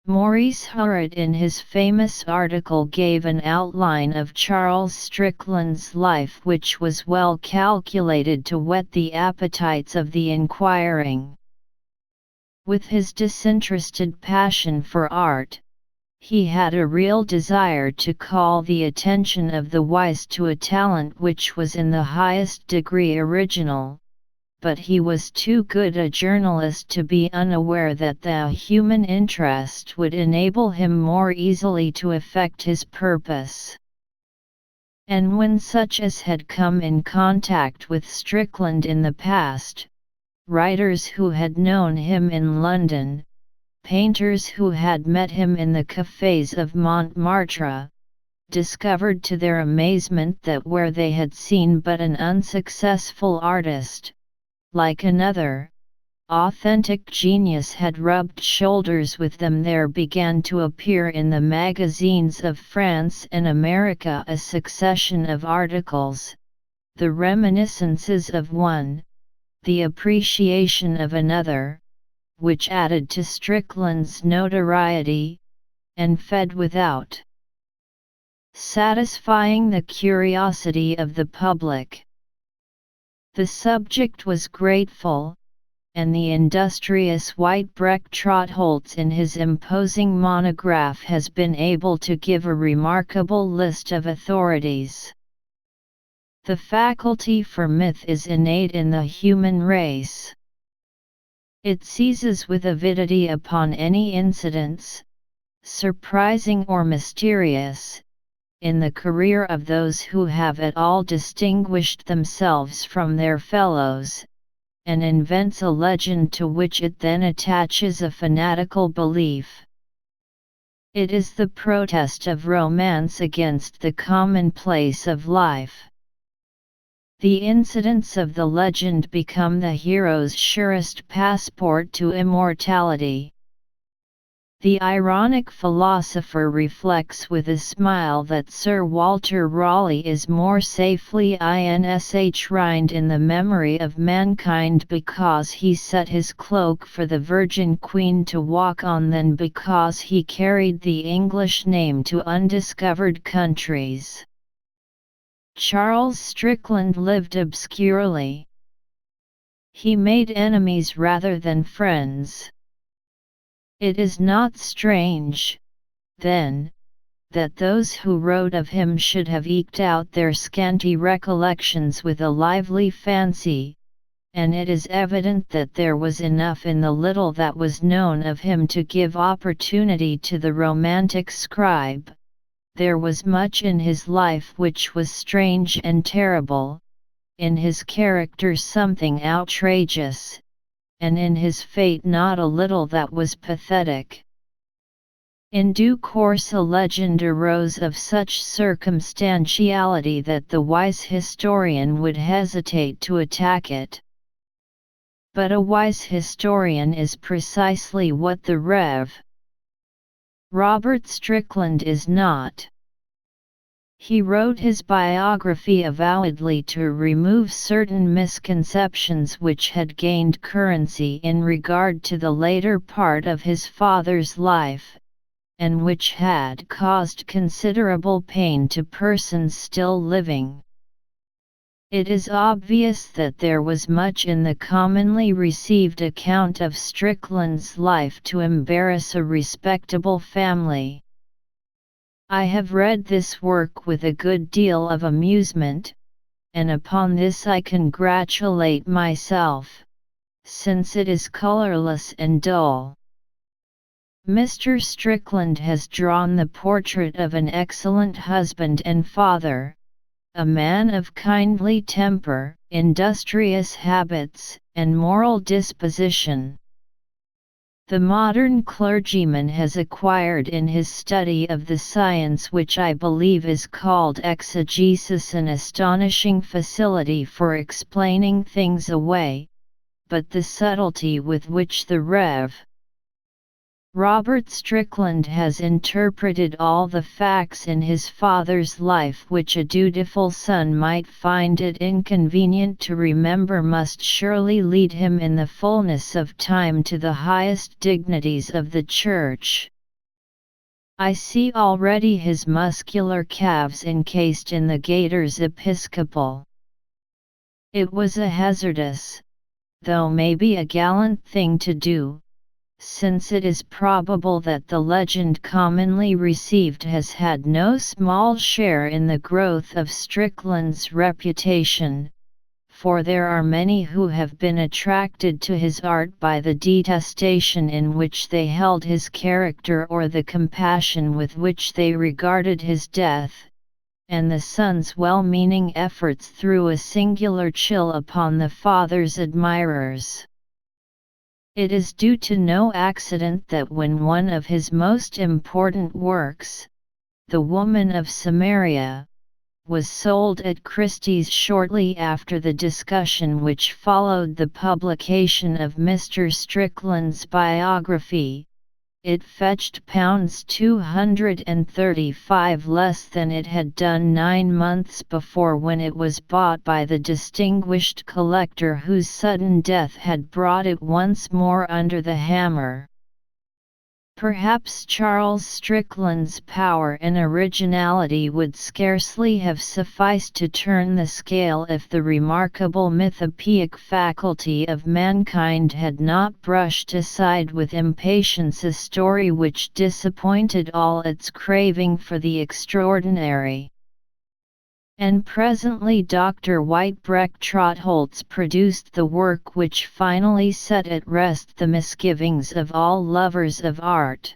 Maurice Hurrett in his famous article gave an outline of Charles Strickland's life which was well calculated to whet the appetites of the inquiring. With his disinterested passion for art, he had a real desire to call the attention of the wise to a talent which was in the highest degree original, but he was too good a journalist to be unaware that the human interest would enable him more easily to effect his purpose. And when such as had come in contact with Strickland in the past, writers who had known him in London, painters who had met him in the cafés of Montmartre, discovered to their amazement that where they had seen but an unsuccessful artist, like another, authentic genius had rubbed shoulders with them, there began to appear in the magazines of France and America a succession of articles, the reminiscences of one, the appreciation of another, which added to Strickland's notoriety, and fed without satisfying the curiosity of the public. The subject was grateful, and the industrious Whitebreck Trotholtz in his imposing monograph has been able to give a remarkable list of authorities. The faculty for myth is innate in the human race. It seizes with avidity upon any incidents, surprising or mysterious, in the career of those who have at all distinguished themselves from their fellows, and invents a legend to which it then attaches a fanatical belief. It is the protest of romance against the commonplace of life. The incidents of the legend become the hero's surest passport to immortality. The ironic philosopher reflects with a smile that Sir Walter Raleigh is more safely enshrined in the memory of mankind because he set his cloak for the Virgin Queen to walk on than because he carried the English name to undiscovered countries. Charles Strickland lived obscurely. He made enemies rather than friends. It is not strange, then, that those who wrote of him should have eked out their scanty recollections with a lively fancy, and it is evident that there was enough in the little that was known of him to give opportunity to the romantic scribe. There was much in his life which was strange and terrible, in his character something outrageous, and in his fate not a little that was pathetic. In due course a legend arose of such circumstantiality that the wise historian would hesitate to attack it. But a wise historian is precisely what the Rev. Robert Strickland is not. He wrote his biography avowedly to remove certain misconceptions which had gained currency in regard to the later part of his father's life, and which had caused considerable pain to persons still living. It is obvious that there was much in the commonly received account of Strickland's life to embarrass a respectable family. I have read this work with a good deal of amusement, and upon this I congratulate myself, since it is colorless and dull. Mr. Strickland has drawn the portrait of an excellent husband and father, a man of kindly temper, industrious habits, and moral disposition. The modern clergyman has acquired in his study of the science which I believe is called exegesis an astonishing facility for explaining things away, but the subtlety with which the Rev. Robert Strickland has interpreted all the facts in his father's life which a dutiful son might find it inconvenient to remember must surely lead him in the fullness of time to the highest dignities of the Church. I see already his muscular calves encased in the gaiters episcopal. It was a hazardous, though maybe a gallant thing to do, since it is probable that the legend commonly received has had no small share in the growth of Strickland's reputation, for there are many who have been attracted to his art by the detestation in which they held his character or the compassion with which they regarded his death, and the son's well-meaning efforts threw a singular chill upon the father's admirers. It is due to no accident that when one of his most important works, The Woman of Samaria, was sold at Christie's shortly after the discussion which followed the publication of Mr. Strickland's biography, it fetched £235 less than it had done 9 months before when it was bought by the distinguished collector whose sudden death had brought it once more under the hammer. Perhaps Charles Strickland's power and originality would scarcely have sufficed to turn the scale if the remarkable mythopoeic faculty of mankind had not brushed aside with impatience a story which disappointed all its craving for the extraordinary. And presently Dr. Whitebreck-Trotholtz produced the work which finally set at rest the misgivings of all lovers of art.